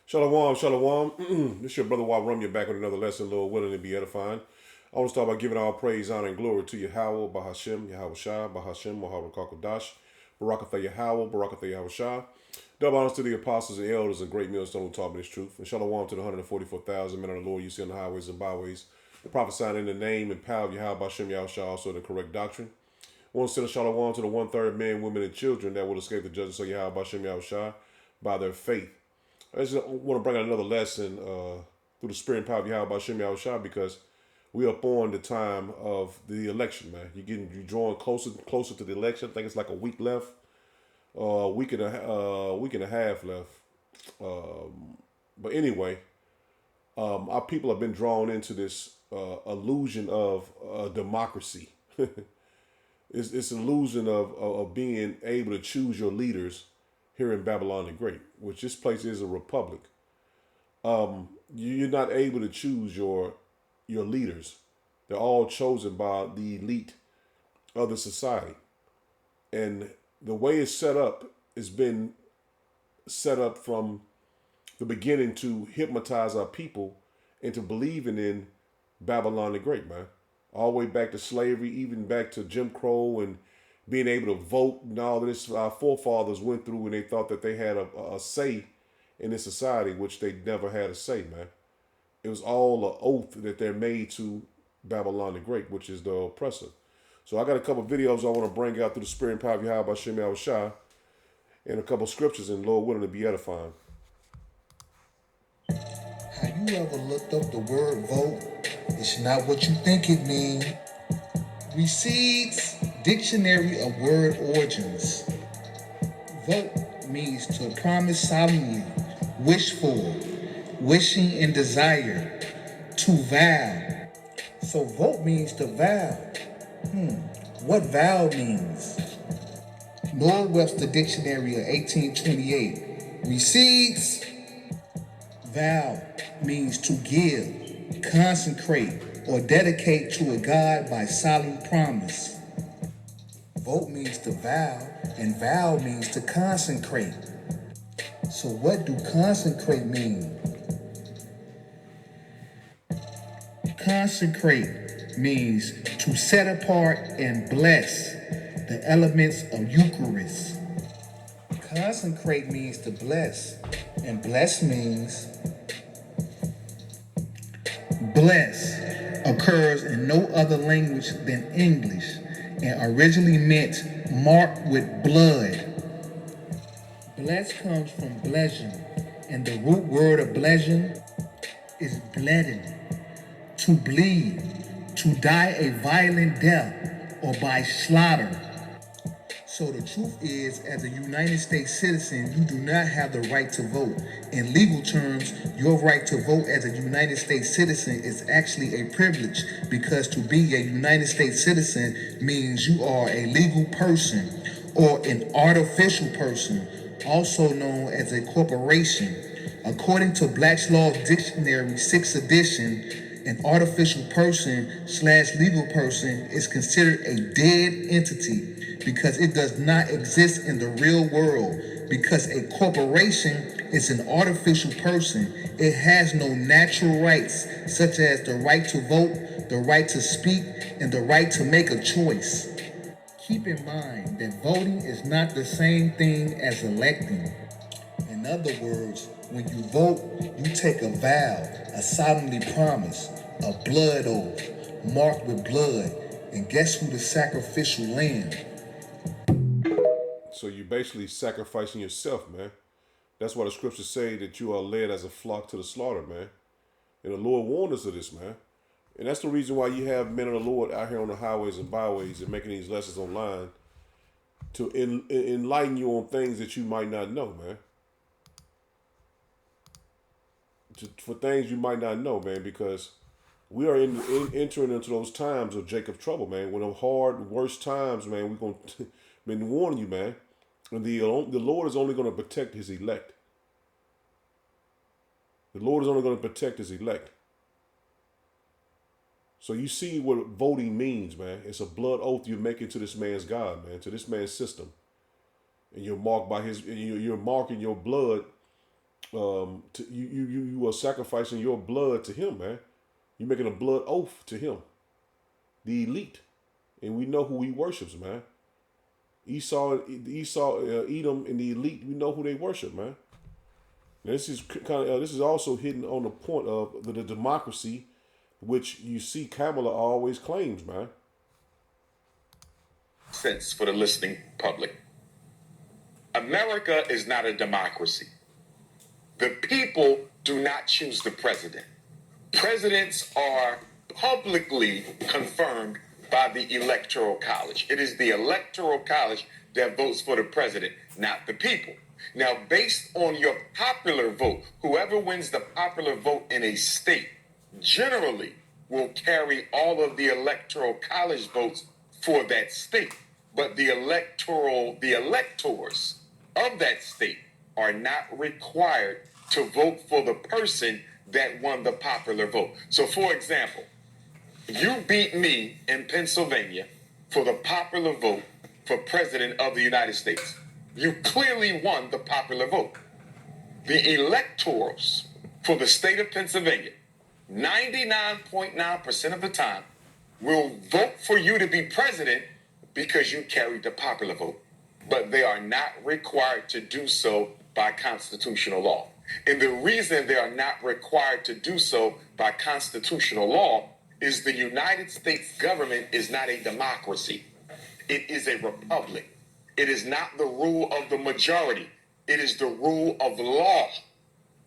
Shalom, shalom. This your brother Warum. You're back with another lesson, Lord willing to be edifying. I want to start by giving all praise, honor, and glory to Yahweh, Bahashem, Yahweh Shah, Bahashem, Muhammad Kakodash, Barakatha Yahweh, Barakatha Yahweh Shah. Double honors to the apostles and elders and great millstone who taught me this truth. And shalom to the 144,000 men of the Lord you see on the highways and byways, the prophesying in the name and power of Yahweh, Bahashem, Yahweh Shah, also the correct doctrine. I want to send a shalom to the one-third men, women, and children that will escape the judgment of Yahweh, Bahashem, Yahweh Shah by their faith. I just want to bring out another lesson through the spirit and power of Yahweh Bashem Yahushua because we are up on the time of the election, man. You're drawing closer to the election. I think it's like a week left, week and a half left. But anyway, our people have been drawn into this illusion of democracy. It's an illusion of being able to choose your leaders here in Babylon the Great, which this place is a republic. You're not able to choose your leaders. They're all chosen by the elite of the society. And the way it's set up has been set up from the beginning to hypnotize our people into believing in Babylon the Great, man. All the way back to slavery, even back to Jim Crow and being able to vote and all this our forefathers went through when they thought that they had a say in this society, which they never had a say, man. It was all an oath that they're made to Babylon the Great, which is the oppressor. So I got a couple of videos I want to bring out through the spirit and power of Yahweh Shem Shah and a couple of scriptures and Lord willing to be edifying. Have you ever looked up the word vote? It's not what you think it means. Recedes Dictionary of Word Origins. Vote means to promise solemnly, wish for, wishing and desire, to vow. So vote means to vow. What vow means? North Webster Dictionary of 1828 recedes vow means to give, consecrate, or dedicate to a god by solemn promise. Vote means to vow, and vow means to consecrate. So what do consecrate mean? Consecrate means to set apart and bless the elements of Eucharist. Consecrate means to bless, and bless means bless occurs in no other language than English and originally meant marked with blood. Bless comes from blession, and the root word of blession is bleeding, to bleed, to die a violent death or by slaughter. So the truth is, as a United States citizen, you do not have the right to vote. In legal terms, your right to vote as a United States citizen is actually a privilege because to be a United States citizen means you are a legal person or an artificial person, also known as a corporation. According to Black's Law Dictionary, 6th edition, an artificial person / legal person is considered a dead entity because it does not exist in the real world. Because a corporation is an artificial person, it has no natural rights, such as the right to vote, the right to speak, and the right to make a choice. Keep in mind that voting is not the same thing as electing. In other words, when you vote, you take a vow, a solemnly promise, a blood oath, marked with blood, and guess who the sacrificial lamb? So you're basically sacrificing yourself, man. That's why the scriptures say that you are led as a flock to the slaughter, man. And the Lord warned us of this, man. And that's the reason why you have men of the Lord out here on the highways and byways and making these lessons online to enlighten you on things that you might not know, man. For things you might not know, man, because we are entering into those times of Jacob trouble, man. When the hard, worst times, man, we're going to been warning you, man. And the Lord is only going to protect his elect. The Lord is only going to protect his elect. So you see what voting means, man. It's a blood oath you're making to this man's God, man, to this man's system. And you're marked by you're marking your blood You are sacrificing your blood to him, man. You're making a blood oath to him, the elite, and we know who he worships, man. Edom, and the elite. We know who they worship, man. This is also hitting on the point of the democracy, which you see Kamala always claims, man. Sense for the listening public. America is not a democracy. The people do not choose the president. Presidents are publicly confirmed by the Electoral College. It is the Electoral College that votes for the president, not the people. Now, based on your popular vote, whoever wins the popular vote in a state generally will carry all of the Electoral College votes for that state. But the electors of that state are not required to vote for the person that won the popular vote. So, for example, you beat me in Pennsylvania for the popular vote for president of the United States. You clearly won the popular vote. The electors for the state of Pennsylvania, 99.9% of the time, will vote for you to be president because you carried the popular vote. But they are not required to do so by constitutional law. And the reason they are not required to do so by constitutional law is the United States government is not a democracy. It is a republic. It is not the rule of the majority. It is the rule of law.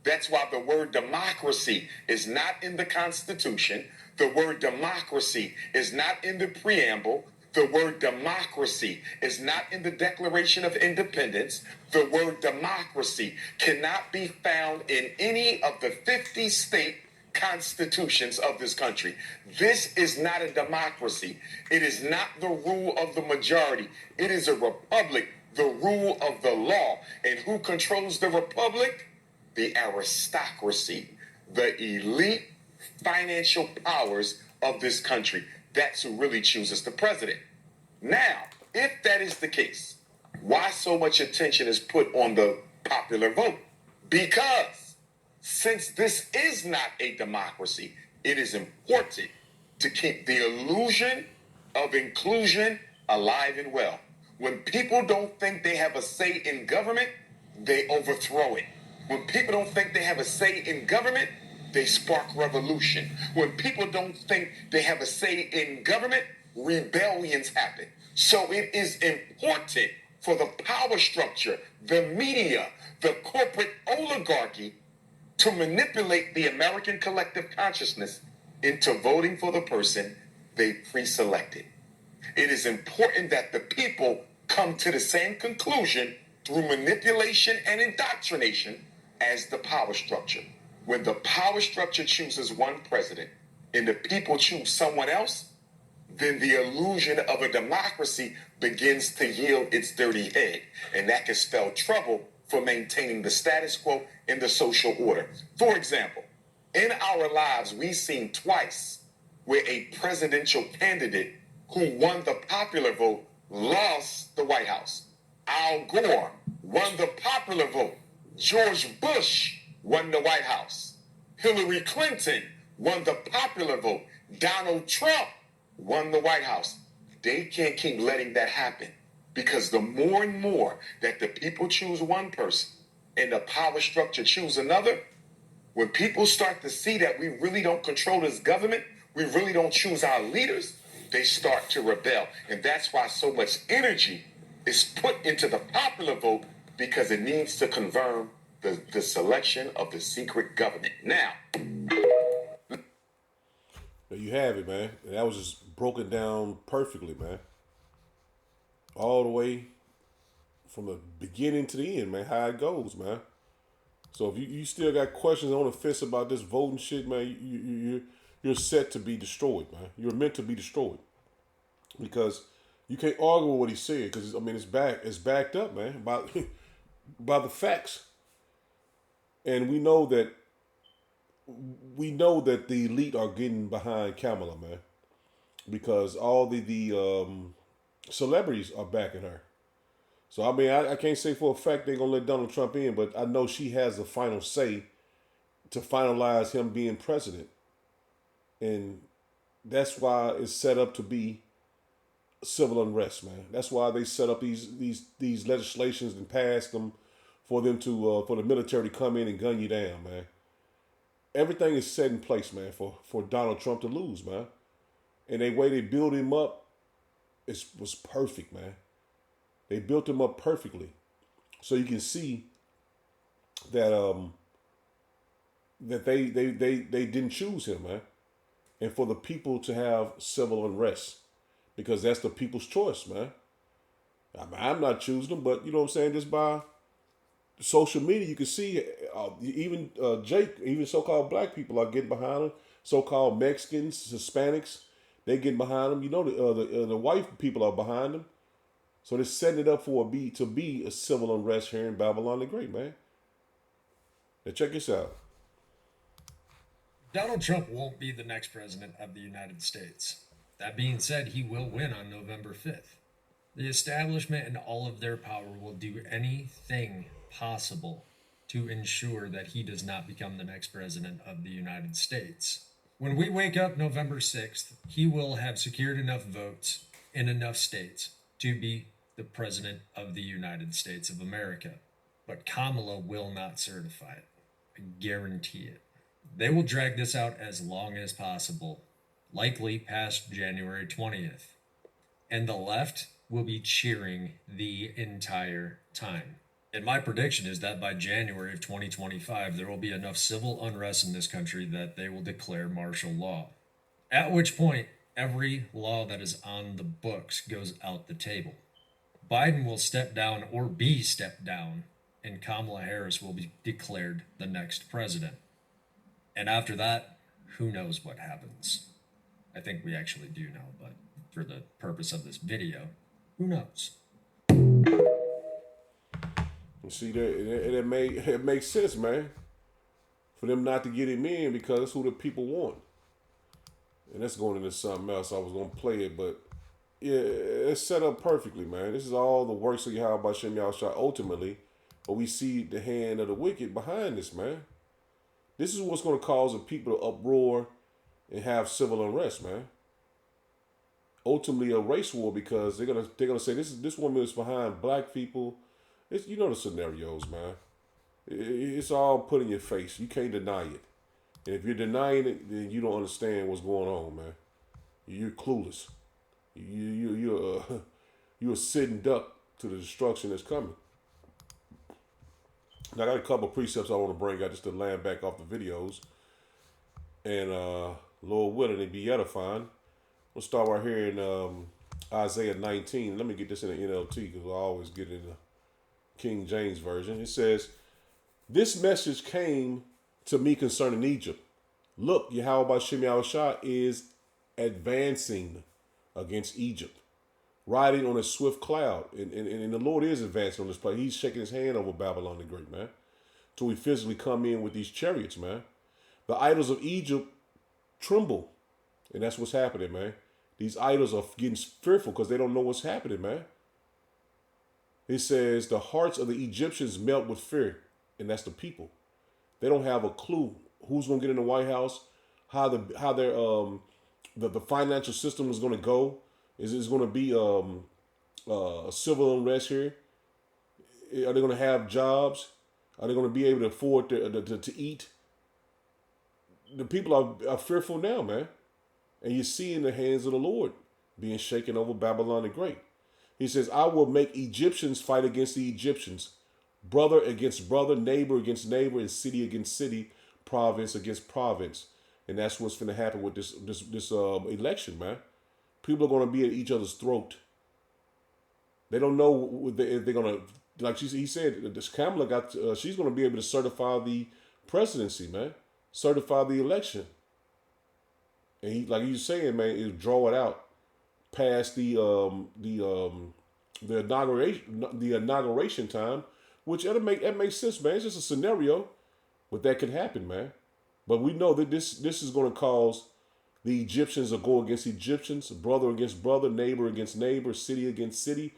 That's why the word democracy is not in the Constitution. The word democracy is not in the preamble. The word democracy is not in the Declaration of Independence. The word democracy cannot be found in any of the 50 state constitutions of this country. This is not a democracy. It is not the rule of the majority. It is a republic, the rule of the law. And who controls the republic? The aristocracy, the elite financial powers of this country. That's who really chooses the president. Now, if that is the case, why so much attention is put on the popular vote? Because since this is not a democracy, it is important to keep the illusion of inclusion alive and well. When people don't think they have a say in government, they overthrow it. When people don't think they have a say in government, they spark revolution. When people don't think they have a say in government, rebellions happen. So it is important for the power structure, the media, the corporate oligarchy to manipulate the American collective consciousness into voting for the person they pre-selected. It is important that the people come to the same conclusion through manipulation and indoctrination as the power structure. When the power structure chooses one president and the people choose someone else, then the illusion of a democracy begins to yield its dirty head. And that can spell trouble for maintaining the status quo in the social order. For example, in our lives, we've seen twice where a presidential candidate who won the popular vote lost the White House. Al Gore won the popular vote. George Bush won the White House. Hillary Clinton won the popular vote. Donald Trump won the White House. They can't keep letting that happen, because the more and more that the people choose one person and the power structure choose another, when people start to see that we really don't control this government, we really don't choose our leaders, they start to rebel. And that's why so much energy is put into the popular vote, because it needs to confirm the selection of the secret government. Now, there you have it, man. And that was just broken down perfectly, man. All the way from the beginning to the end, man, how it goes, man. So if you still got questions on the fence about this voting shit, man, you're set to be destroyed, man. You're meant to be destroyed, because you can't argue with what he said, because I mean it's backed up, man, by the facts, and we know that the elite are getting behind Kamala, man, because all the celebrities are backing her. So I mean, I can't say for a fact they're gonna let Donald Trump in, but I know she has the final say to finalize him being president, and that's why it's set up to be civil unrest, man. That's why they set up these legislations and passed them for them to for the military to come in and gun you down, man. Everything is set in place, man, for Donald Trump to lose, man. And the way they build him up was perfect, man. They built him up perfectly, so you can see that that they didn't choose him, man, and for the people to have civil unrest because that's the people's choice, man. I'm not choosing them, but you know what I'm saying. Just by social media, you can see even Jake, even so-called black people are getting behind him. So-called Mexicans, Hispanics, they getting behind him. You know the white people are behind him. So they're setting it up for to be a civil unrest here in Babylon the Great, man. Now check this out. Donald Trump won't be the next president of the United States. That being said, he will win on November 5th. The establishment and all of their power will do anything possible to ensure that he does not become the next president of the United States. When we wake up November 6th, he will have secured enough votes in enough states to be the president of the United States of America. But Kamala will not certify it. I guarantee it. They will drag this out as long as possible, likely past January 20th. And the left will be cheering the entire time. And my prediction is that by January of 2025, there will be enough civil unrest in this country that they will declare martial law. At which point, every law that is on the books goes out the table. Biden will step down or be stepped down, and Kamala Harris will be declared the next president. And after that, who knows what happens? I think we actually do know, but for the purpose of this video, who knows? You see that it makes sense, man, for them not to get him in because that's who the people want. And that's going into something else. I was gonna play it, but yeah, it's set up perfectly, man. This is all the works of Yahweh Shem Yahushua ultimately, but we see the hand of the wicked behind this, man. This is what's going to cause the people to uproar and have civil unrest, man. Ultimately, a race war because they're gonna say this woman is behind black people. It's, you know the scenarios, man. It's all put in your face. You can't deny it. And if you're denying it, then you don't understand what's going on, man. You're clueless. You're a sitting duck to the destruction that's coming. Now, I got a couple of precepts I want to bring out just to land back off the videos. And Lord willing, it be edifying. We'll start right here in Isaiah 19. Let me get this in the NLT because I always get in the King James Version. It says, "This message came to me concerning Egypt. Look, Yahweh Shem Yahushua is advancing against Egypt, riding on a swift cloud." And the Lord is advancing on this place. He's shaking his hand over Babylon the Great, man. Till we physically come in with these chariots, man. The idols of Egypt tremble. And that's what's happening, man. These idols are getting fearful because they don't know what's happening, man. It says the hearts of the Egyptians melt with fear. And that's the people. They don't have a clue who's going to get in the White House, how the financial system is going to go. Is it going to be a civil unrest here? Are they going to have jobs? Are they going to be able to afford to eat? The people are fearful now, man. And you see in the hands of the Lord being shaken over Babylon the Great. He says, "I will make Egyptians fight against the Egyptians, brother against brother, neighbor against neighbor, and city against city, province against province." And that's what's going to happen with this election, man. People are going to be at each other's throat. They don't know if they're going to, like he said, this Kamala she's going to be able to certify the presidency, man. Certify the election. And he, like he's saying, man, is draw it out past the inauguration time, which that makes sense, man. It's just a scenario, but that could happen, man. But we know that this is going to cause the Egyptians to go against Egyptians, brother against brother, neighbor against neighbor, city against city,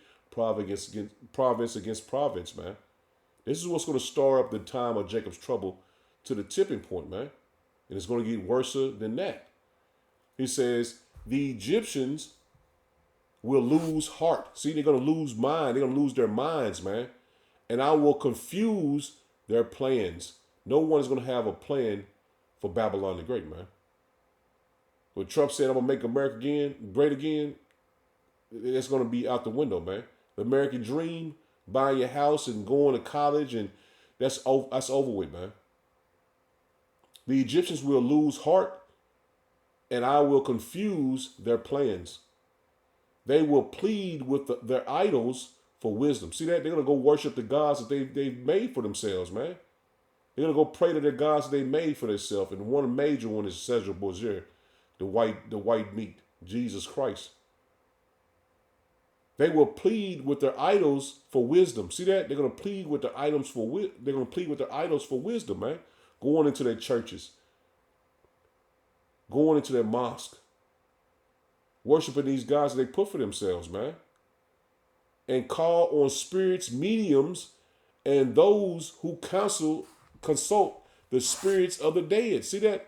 province against province, man. This is what's going to stir up the time of Jacob's trouble to the tipping point, man. And it's going to get worse than that. He says, the Egyptians will lose heart. See, they're going to lose mind. They're going to lose their minds, man. And I will confuse their plans. No one is going to have a plan for Babylon the Great, man. When Trump said, I'm going to make America great again, it's going to be out the window, man. The American dream, buying your house and going to college, and that's over with, man. The Egyptians will lose heart, and I will confuse their plans. They will plead with their idols for wisdom. See that? They're going to go worship the gods that they've made for themselves, man. They're going to go pray to their gods that they made for themselves. And one major one is Cesar Borgia, the white meat, Jesus Christ. They will plead with their idols for wisdom. See that? They're going to plead with their idols for wisdom, man. Going into their churches, going into their mosque, worshiping these gods that they put for themselves, man. And call on spirits, mediums, and those who consult the spirits of the dead. See that?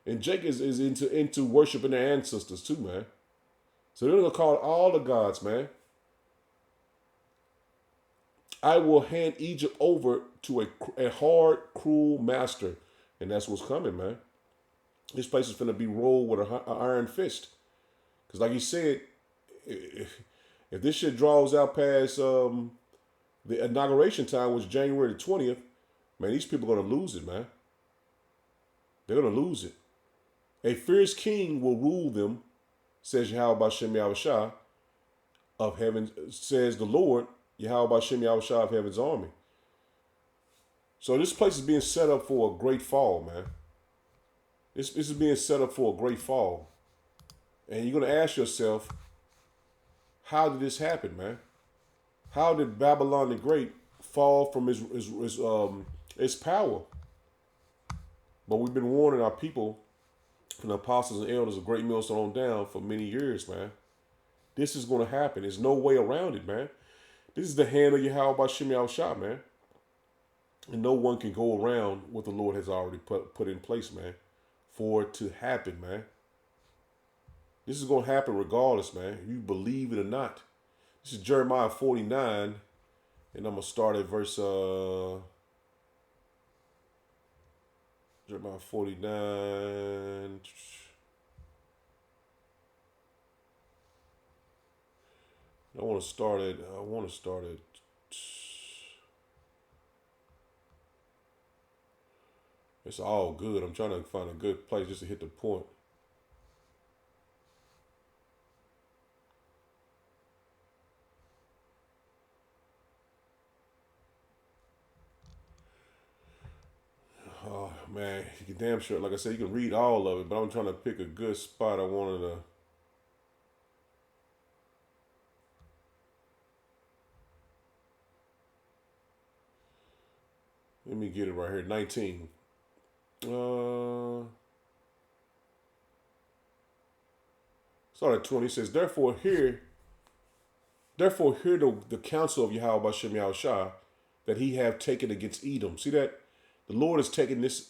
And Jacob is into worshiping their ancestors too, man. So they're going to call all the gods, man. I will hand Egypt over to a hard, cruel master. And that's what's coming, man. This place is going to be rolled with an iron fist. Because like he said, if this shit draws out past the inauguration time, which is January the 20th, man, these people are going to lose it, man. They're going to lose it. A fierce king will rule them, says Yahweh Bashem Yahushua of heaven, says the Lord, Yahweh Bashem Yahushua of heaven's army. So this place is being set up for a great fall, man. This is being set up for a great fall. And you're going to ask yourself, how did this happen, man? How did Babylon the Great fall from its power? But we've been warning our people from the apostles and elders of Great Millstone on down for many years, man. This is going to happen. There's no way around it, man. This is the hand of Yahweh Bashem Yahushua, man. And no one can go around what the Lord has already put in place, man, for it to happen, man. This is going to happen regardless, man, if you believe it or not. This is Jeremiah 49, and I'm going to start at verse Jeremiah 49. I want to start at it's all good. I'm trying to find a good place just to hit the point. Oh man, you can damn sure, like I said, you can read all of it, but I'm trying to pick a good spot. I wanted to. Let me get it right here. 19. Start at 20. It says, Therefore hear the counsel of Yahweh Bashem Yahushua that he have taken against Edom. See that? The Lord has taken this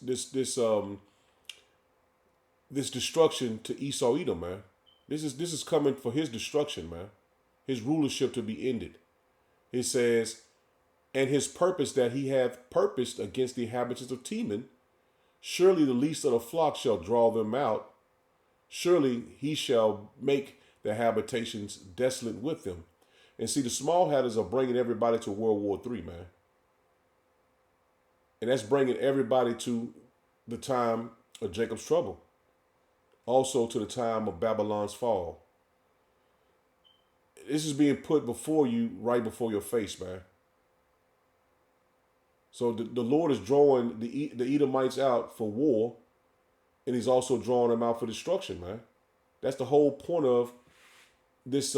destruction to Esau Edom, man. This is coming for his destruction, man. His rulership to be ended. It says, and his purpose that he hath purposed against the inhabitants of Teman, surely the least of the flock shall draw them out. Surely he shall make their habitations desolate with them. And see, the small hatters are bringing everybody to World War III, man. And that's bringing everybody to the time of Jacob's trouble. Also to the time of Babylon's fall. This is being put before you, right before your face, man. So the Lord is drawing the Edomites out for war, and he's also drawing them out for destruction, man. That's the whole point of this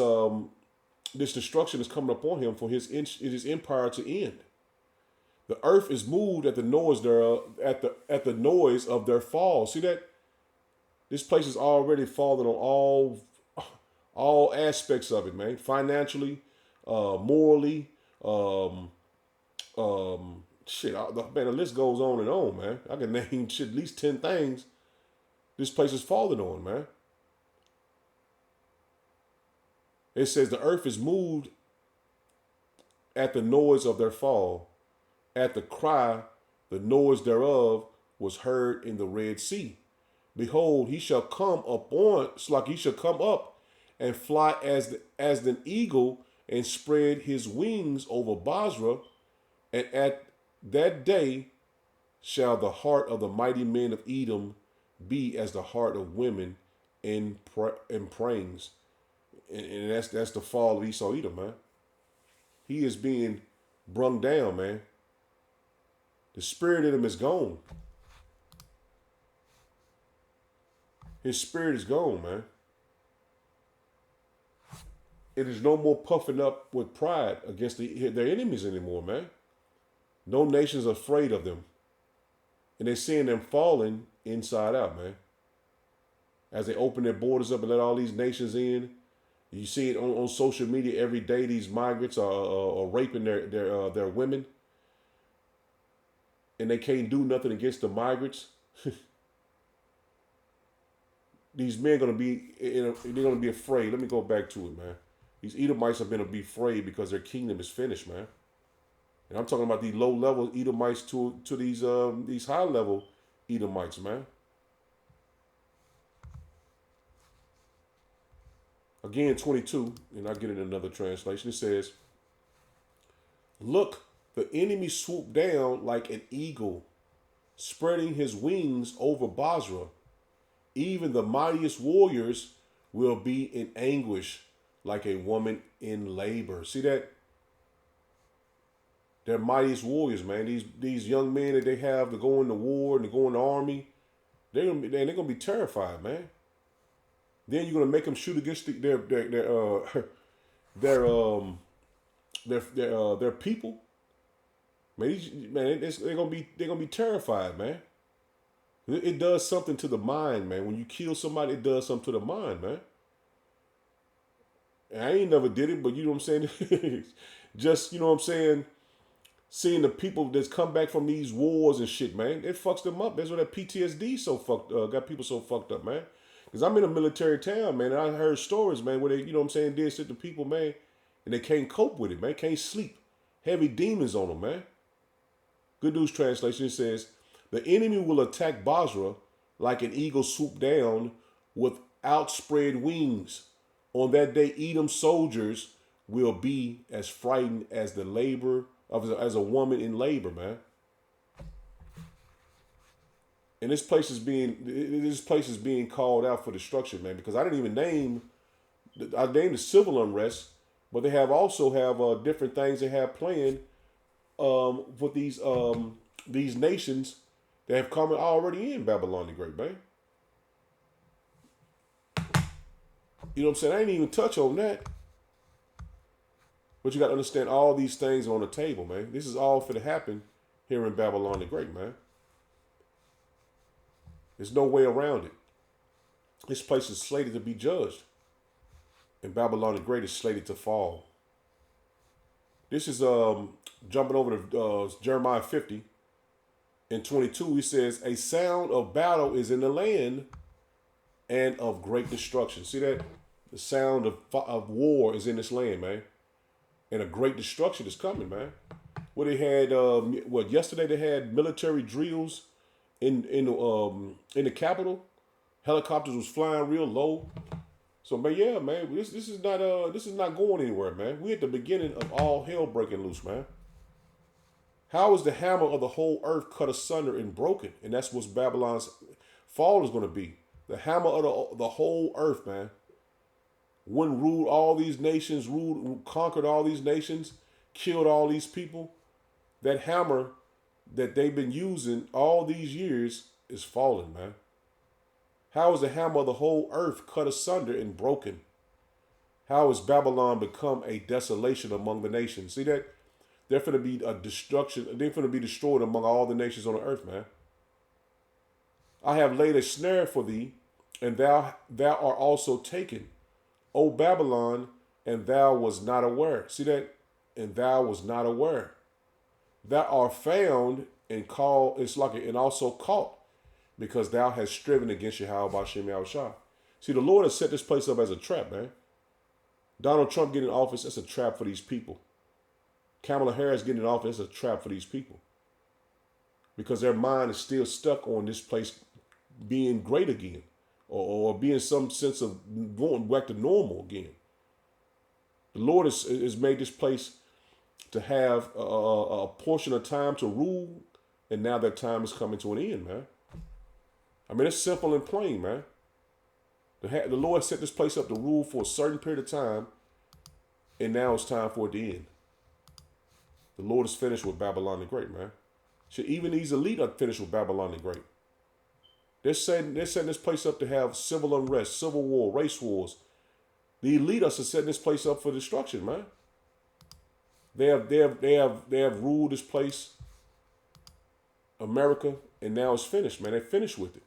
this destruction is coming upon him for his empire to end. The earth is moved at the noise at the noise of their fall. See that? This place is already fallen on all aspects of it, man. Financially, morally, shit. Man, the list goes on, man. I can name shit, at least 10 things this place is falling on, man. It says the earth is moved at the noise of their fall. At the cry, the noise thereof was heard in the Red Sea. Behold, he shall come upon, it's like he shall come up and fly as an eagle and spread his wings over Basra. And at that day shall the heart of the mighty men of Edom be as the heart of women in prayings. And that's the fall of Esau Edom, man. He is being brung down, man. The spirit in him is gone. His spirit is gone, man. It is no more puffing up with pride against their enemies anymore, man. No nation's afraid of them. And they're seeing them falling inside out, man. As they open their borders up and let all these nations in, you see it on social media every day. These migrants are raping their women, and they can't do nothing against the migrants. These men they're gonna be afraid. Let me go back to it, man. These Edomites are gonna be afraid because their kingdom is finished, man. And I'm talking about these low level Edomites to these high level Edomites, man. Again, 22, and I get in another translation. It says, "Look, the enemy swooped down like an eagle, spreading his wings over Basra. Even the mightiest warriors will be in anguish like a woman in labor." See that? They're mightiest warriors, man. These young men that they have to go into war and to go in the army, they're gonna be terrified, man. Then you're gonna make them shoot against their people. Man, they're gonna be terrified, man. It does something to the mind, man. When you kill somebody, it does something to the mind, man. And I ain't never did it, but you know what I'm saying. Just you know what I'm saying. Seeing the people that's come back from these wars and shit, man, it fucks them up. That's why that PTSD got people so fucked up, man. Because I'm in a military town, man, and I heard stories, man, where they, you know what I'm saying, did shit to people, man, and they can't cope with it, man, can't sleep. Heavy demons on them, man. Good News Translation says, "The enemy will attack Basra like an eagle swoop down with outspread wings. On that day, Edom soldiers will be as frightened as as a woman in labor, man." And this place is being called out for destruction, man. Because I didn't even I named the civil unrest, but they also have different things they have planned with these nations that have come already in Babylon the Great, man. You know what I'm saying? I ain't even touch on that. But you got to understand all these things are on the table, man. This is all for to happen here in Babylon the Great, man. There's no way around it. This place is slated to be judged. And Babylon the Great is slated to fall. This is jumping over to Jeremiah 50 and 22. He says, "A sound of battle is in the land and of great destruction." See that? The sound of war is in this land, man. And a great destruction is coming, man. Where they had, yesterday they had military drills in the capital. Helicopters was flying real low. So, man, yeah, man, this is not going anywhere, man. We at the beginning of all hell breaking loose, man. How is the hammer of the whole earth cut asunder and broken? And that's what Babylon's fall is going to be. The hammer of the whole earth, man. One ruled all these nations, conquered all these nations, killed all these people. That hammer that they've been using all these years is falling, man. How is the hammer of the whole earth cut asunder and broken? How has Babylon become a desolation among the nations? See that? They're going to be a destruction. They're going to be destroyed among all the nations on the earth, man. "I have laid a snare for thee, and thou art also taken, O Babylon, and thou was not aware. See that? And thou was not aware. Thou art found and called, it's like, and also caught, because thou hast striven against Yahweh Bashem Yahushua. See, the Lord has set this place up as a trap, man. Donald Trump getting in office, that's a trap for these people. Kamala Harris getting in office, that's a trap for these people. Because their mind is still stuck on this place being great again, or being some sense of going back to normal again. The Lord has made this place to have a portion of time to rule, and now that time is coming to an end, man. I mean, it's simple and plain, man. The Lord set this place up to rule for a certain period of time, and now it's time for it to end. The Lord is finished with Babylon the Great, man. So even these elite are finished with Babylon the Great. They're setting this place up to have civil unrest, civil war, race wars. The elite are setting this place up for destruction, man. They have ruled this place, America, and now it's finished, man. They're finished with it.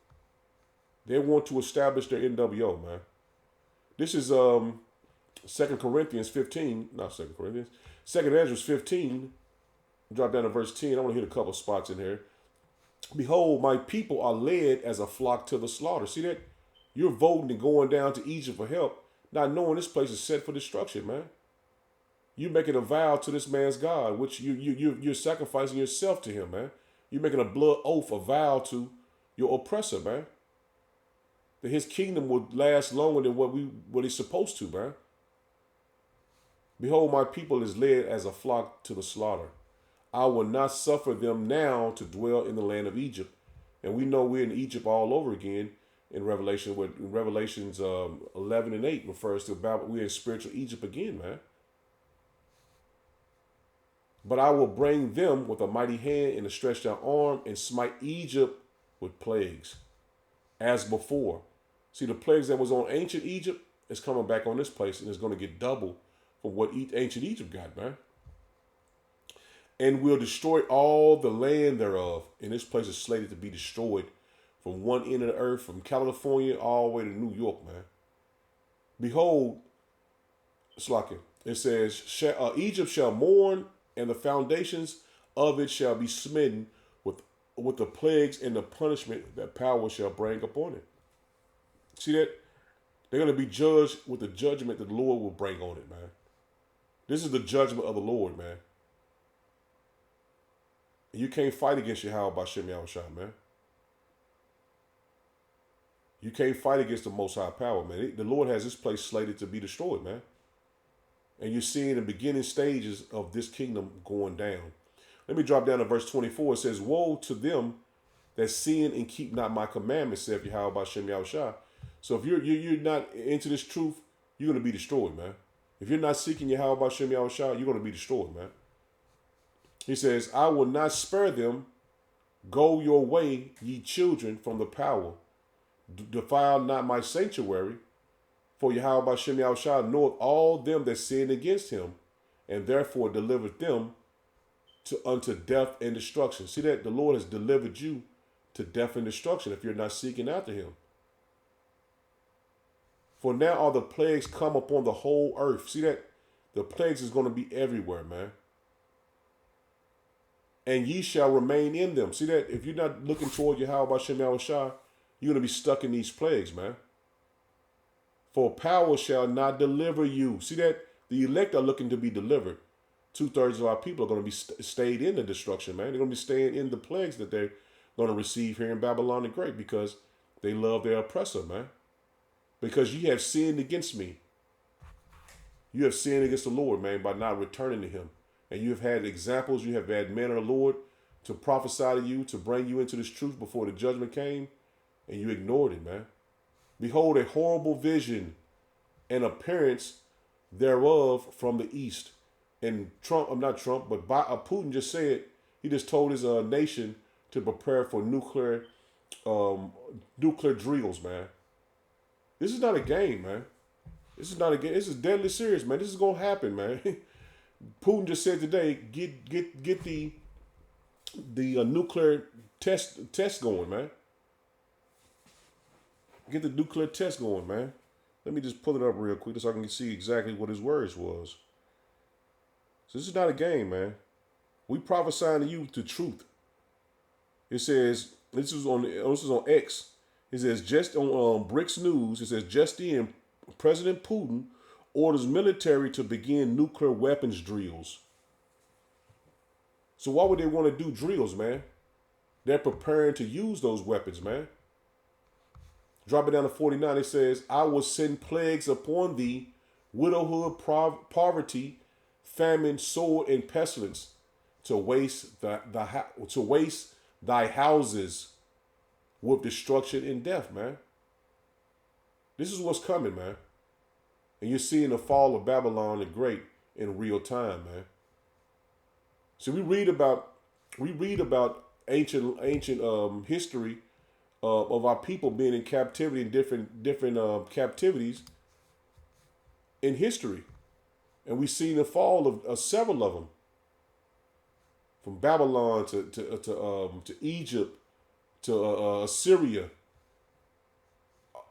They want to establish their NWO, man. This is 2 Corinthians 15, not 2 Corinthians, 2 Ezra 15. Drop down to verse 10. I want to hit a couple spots in here. Behold, my people are led as a flock to the slaughter. See that? You're voting and going down to Egypt for help, not knowing this place is set for destruction, man. You're making a vow to this man's God, which you're sacrificing yourself to him, man. You're making a blood oath, a vow to your oppressor, man. That his kingdom would last longer than what he's supposed to, man. Behold, my people is led as a flock to the slaughter. I will not suffer them now to dwell in the land of Egypt. And we know we're in Egypt all over again in Revelation. In Revelations 11 and 8 refers to about we're in spiritual Egypt again, man. But I will bring them with a mighty hand and a stretched out arm and smite Egypt with plagues as before. See, the plagues that was on ancient Egypt is coming back on this place, and it's going to get double from what ancient Egypt got, man. And will destroy all the land thereof. And this place is slated to be destroyed from one end of the earth, from California all the way to New York, man. Behold, it says, Egypt shall mourn, and the foundations of it shall be smitten with the plagues and the punishment that power shall bring upon it. See that? They're going to be judged with the judgment that the Lord will bring on it, man. This is the judgment of the Lord, man. You can't fight against Yahweh Bashem Yahushua, man. You can't fight against the Most High Power, man. The Lord has this place slated to be destroyed, man. And you're seeing the beginning stages of this kingdom going down. Let me drop down to verse 24. It says, woe to them that sin and keep not my commandments, saith Yahweh Bashem Yahushua. So if you're not into this truth, you're going to be destroyed, man. If you're not seeking Yahweh Bashem Yahushua, you're going to be destroyed, man. He says, I will not spare them. Go your way, ye children, from the power. Defile not my sanctuary. For Yahweh Bashem Yahushua knoweth all them that sin against him, and therefore delivered them unto death and destruction. See that? The Lord has delivered you to death and destruction if you're not seeking after him. For now are the plagues come upon the whole earth. See that? The plagues is going to be everywhere, man. And ye shall remain in them. See that? If you're not looking toward Yahweh Bashem Yahushua, you're going to be stuck in these plagues, man. For power shall not deliver you. See that? The elect are looking to be delivered. 2/3 of our people are going to be stayed in the destruction, man. They're going to be staying in the plagues that they're going to receive here in Babylon the Great because they love their oppressor, man. Because you have sinned against me. You have sinned against the Lord, man, by not returning to him. And you have had examples, you have had men of the Lord to prophesy to you, to bring you into this truth before the judgment came, and you ignored it, man. Behold, a horrible vision and appearance thereof from the east. And Putin just said, he just told his nation to prepare for nuclear drills, man. This is not a game, man. This is not a game. This is deadly serious, man. This is gonna happen, man. Putin just said today, get the nuclear test going, man. Get the nuclear test going, man. Let me just pull it up real quick so I can see exactly what his words was. So this is not a game, man. We prophesying to you the truth. It says, this is on X. It says, just on Bricks News, it says, just in, President Putin orders military to begin nuclear weapons drills. So why would they want to do drills, man? They're preparing to use those weapons, man. Drop it down to 49. It says, I will send plagues upon thee, widowhood, poverty, famine, sword, and pestilence, to waste thy houses with destruction and death, man. This is what's coming, man. And you're seeing the fall of Babylon the Great in real time, man. So we read about ancient history of our people being in captivity in different captivities in history, and we see the fall of several of them, from Babylon to Egypt to Assyria,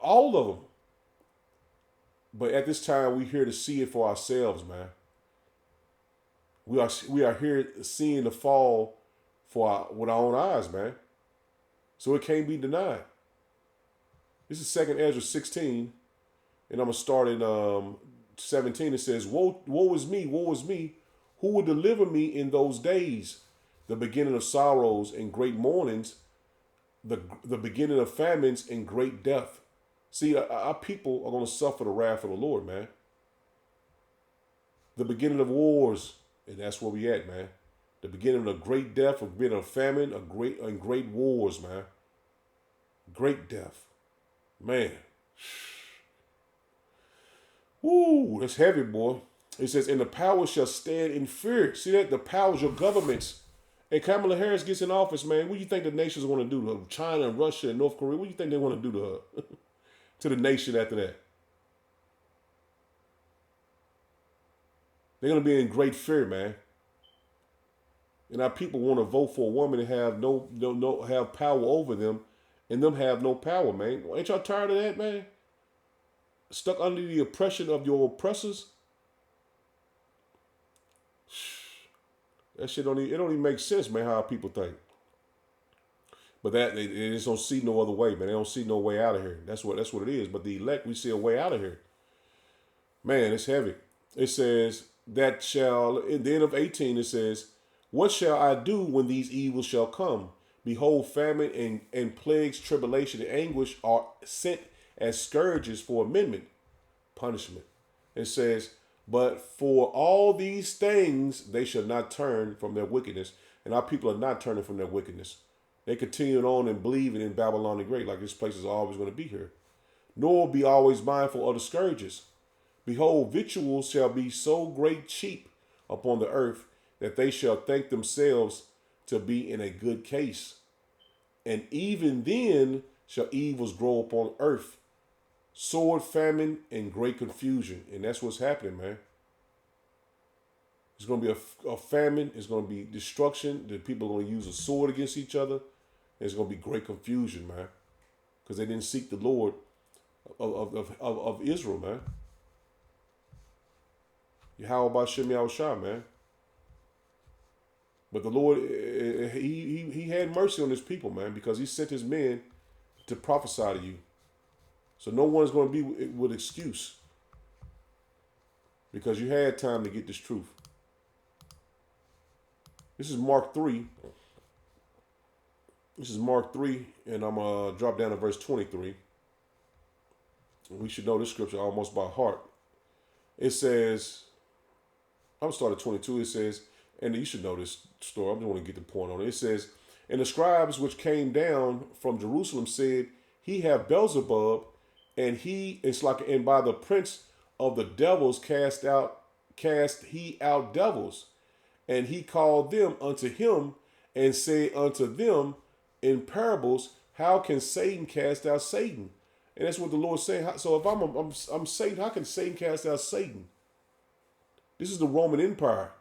all of them. But at this time, we're here to see it for ourselves, man. We are here seeing the fall with our own eyes, man. So it can't be denied. This is 2nd Ezra 16, and I'm gonna start in 17. It says, woe is me, who will deliver me in those days? The beginning of sorrows and great mournings, the beginning of famines and great death. See, our people are going to suffer the wrath of the Lord, man. The beginning of wars, and that's where we at, man. The beginning of a great death, a beginning of famine, great wars, man. Great death, man. Woo, that's heavy, boy. It says, and the powers shall stand in fear. See that? The powers, your governments. And Kamala Harris gets in office, man. What do you think the nations want to do to her? China and Russia and North Korea? What do you think they want to do to her? To the nation after that? They're going to be in great fear, man. And our people want to vote for a woman and have have power over them, and them have no power, man. Ain't y'all tired of that, man? Stuck under the oppression of your oppressors? That shit don't even make sense, man, how people think. But they just don't see no other way, man. They don't see no way out of here. That's what it is. But the elect, we see a way out of here. Man, it's heavy. It says, that shall, in the end of 18, it says, what shall I do when these evils shall come? Behold, famine and plagues, tribulation, and anguish are sent as scourges for amendment, punishment. It says, but for all these things, they shall not turn from their wickedness. And our people are not turning from their wickedness. They continue on and believing in Babylon the Great, like this place is always going to be here. Nor be always mindful of the scourges. Behold, victuals shall be so great cheap upon the earth that they shall think themselves to be in a good case. And even then shall evils grow upon earth, sword, famine, and great confusion. And that's what's happening, man. It's going to be a famine. It's going to be destruction. The people are going to use a sword against each other. There's going to be great confusion, man, because they didn't seek the Lord of Israel, man. Yahweh Shem Yahushua, man. But the Lord, he had mercy on his people, man, because he sent his men to prophesy to you. So no one's going to be with excuse, because you had time to get this truth. This is Mark 3. This is Mark 3, and I'm going to drop down to verse 23. We should know this scripture almost by heart. It says, I'm going to start at 22. It says, and you should know this story. I just want to get the point on it. It says, and the scribes which came down from Jerusalem said, he have Beelzebub, and by the prince of the devils cast he out devils. And he called them unto him and said unto them in parables, how can Satan cast out Satan? And that's what the Lord's saying. So if I'm Satan, how can Satan cast out Satan? This is the Roman Empire.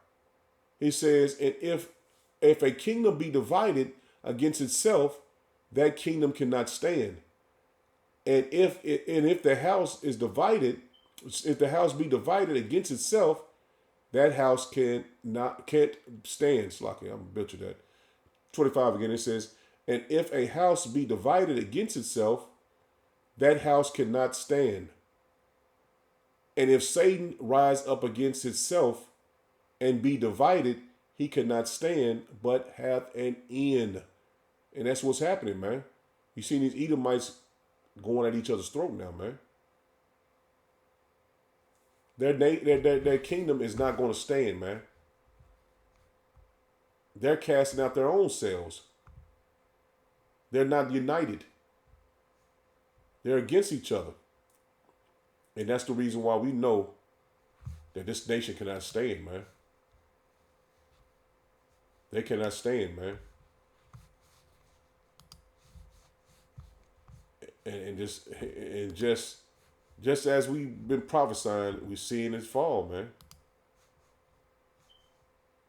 He says, and if a kingdom be divided against itself, that kingdom cannot stand. And if the house is divided, if the house be divided against itself, that house can't stand. Slocky, I'm butcher that. 25 again, it says, and if a house be divided against itself, that house cannot stand. And if Satan rise up against itself and be divided, he cannot stand, but hath an end. And that's what's happening, man. You see these Edomites going at each other's throat now, man. Their kingdom is not going to stand, man. They're casting out their own selves. They're not united. They're against each other. And that's the reason why we know that this nation cannot stand, man. They cannot stand, man. And just as we've been prophesying, we're seeing it fall, man.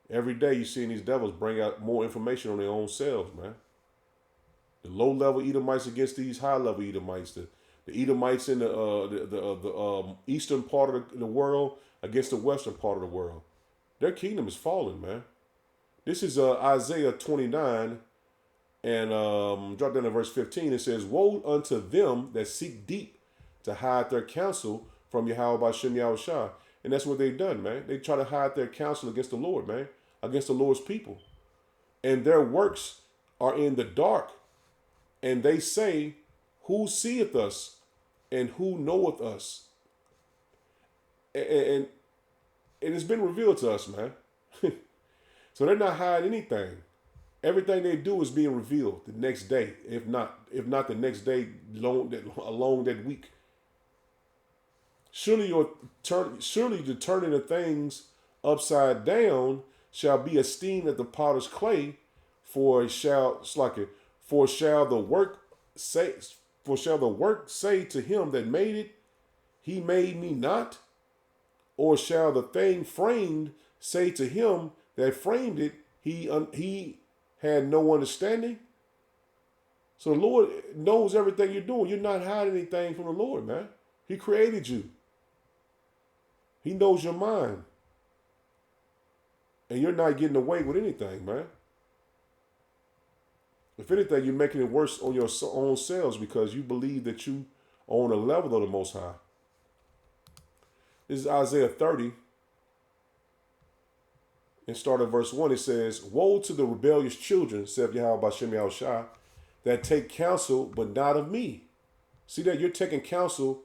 Every day you're seeing these devils bring out more information on their own selves, man. The low-level Edomites against these high-level Edomites. The Edomites in the eastern part of the world against the western part of the world. Their kingdom is falling, man. This is Isaiah 29, and drop down to verse 15. It says, woe unto them that seek deep to hide their counsel from Yahweh by Shem Yahushua. And that's what they've done, man. They try to hide their counsel against the Lord, man. Against the Lord's people. And their works are in the dark. And they say, who seeth us and who knoweth us? And it's been revealed to us, man. So they're not hiding anything. Everything they do is being revealed the next day. If not the next day, along that week. Surely the turning of things upside down shall be esteemed at the potter's clay, for shall the work say to him that made it, he made me not? Or shall the thing framed say to him that framed it, he had no understanding? So the Lord knows everything you're doing. You're not hiding anything from the Lord, man. He created you. He knows your mind. And you're not getting away with anything, man. If anything, you're making it worse on your own selves because you believe that you are on a level of the Most High. This is Isaiah 30. And start at verse 1. It says, woe to the rebellious children, saith Yahweh by Shem Yahushua, that take counsel, but not of me. See that? You're taking counsel,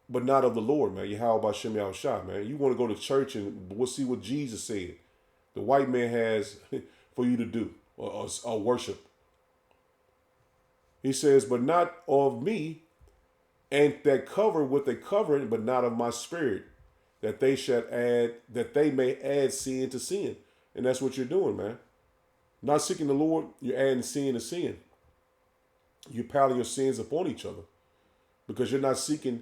but not of the Lord, man. Yahweh by Shem Yahushua, man. You want to go to church and we'll see what Jesus said. The white man has for you to do or worship. He says, but not of me, and that cover with a covering, but not of my spirit, that they may add sin to sin. And that's what you're doing, man. Not seeking the Lord, you're adding sin to sin. You're piling your sins upon each other because you're not seeking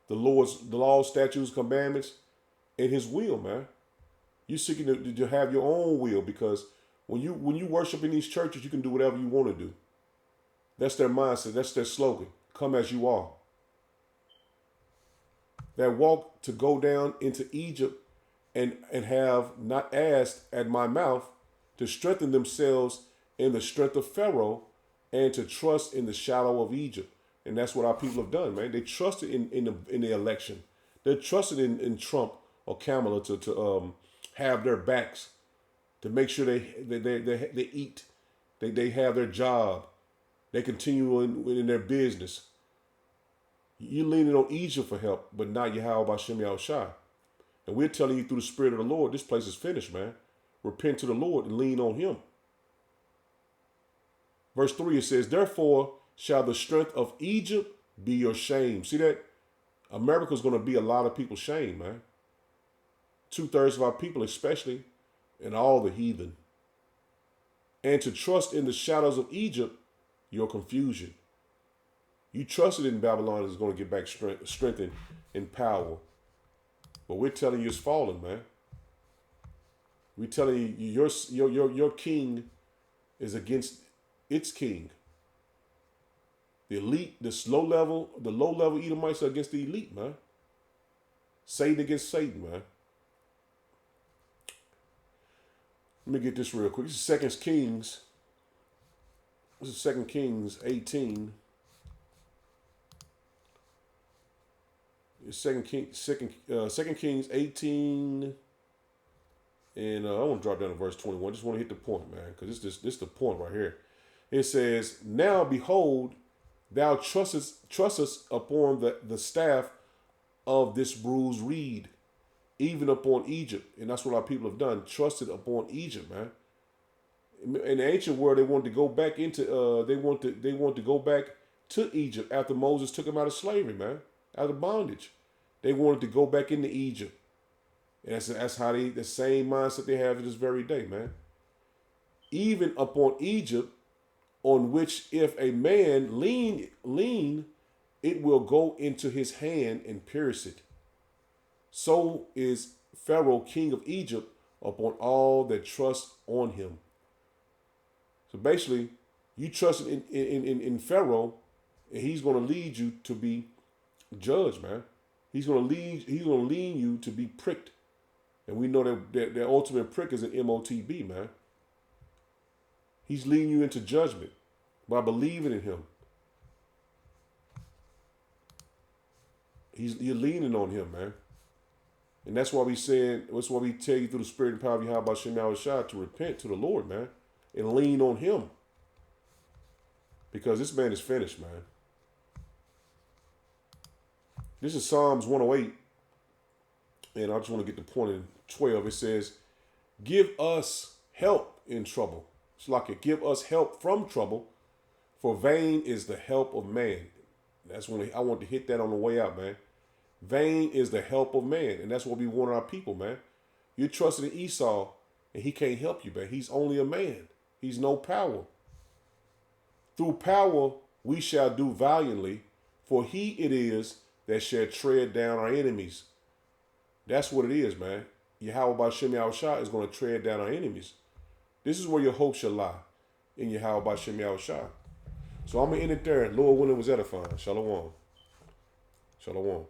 the law, statutes, commandments, and his will, man. You're seeking to have your own will because when you worship in these churches, you can do whatever you want to do. That's their mindset. That's their slogan. Come as you are. That walk to go down into Egypt and have not asked at my mouth to strengthen themselves in the strength of Pharaoh and to trust in the shadow of Egypt. And that's what our people have done, man. They trusted in the election. They trusted in Trump or Kamala to have their backs, to make sure they eat, they have their job, they continue in their business. You're leaning on Egypt for help, but not Yahweh by Shem Yahushua. And we're telling you through the Spirit of the Lord, this place is finished, man. Repent to the Lord and lean on him. Verse 3, it says, therefore shall the strength of Egypt be your shame. See that? America's going to be a lot of people's shame, man. 2/3 of our people, especially, and all the heathen. And to trust in the shadows of Egypt, your confusion. You trusted in Babylon is going to get back strengthened in power. But we're telling you it's fallen, man. We're telling you your king is against its king. The elite, the low level Edomites are against the elite, man. Satan against Satan, man. Let me get this real quick. This is Second Kings. This is 2 Kings 18. It's 2 Kings 18. And I want to drop down to verse 21. Just want to hit the point, man, because this is the point right here. It says, "Now behold, thou trustest upon the staff of this bruised reed, even upon Egypt." And that's what our people have done, trusted upon Egypt, man. In the ancient world, they wanted to go back into they want to go back to Egypt after Moses took them out of slavery, man, out of bondage. They wanted to go back into Egypt. And that's how the same mindset they have to this very day, man. Even upon Egypt, on which if a man lean, it will go into his hand and pierce it. So is Pharaoh, king of Egypt, upon all that trust on him. So basically, you trust in Pharaoh, and he's going to lead you to be judged, man. He's going to lead you to be pricked. And we know that their ultimate prick is an MOTB, man. He's leading you into judgment by believing in him. You're leaning on him, man. And that's why we tell you through the spirit and power of Yahweh Shem Yahushua to repent to the Lord, man, and lean on him. Because this man is finished, man. This is Psalms 108. And I just want to get the point in 12. It says, "Give us help in trouble." It's like it, give us help from trouble, for vain is the help of man. That's when I want to hit that on the way out, man. Vain is the help of man. And that's what we want our people, man. You're trusting in Esau, and he can't help you, man. He's only a man. He's no power. "Through power we shall do valiantly, for he it is that shall tread down our enemies." That's what it is, man. Yahweh B'Shem Yahushua is going to tread down our enemies. This is where your hope shall lie, in Yahweh B'Shem Yahushua. So I'm going to end it there. Lord willing, was edifying. Shalom. Shalom.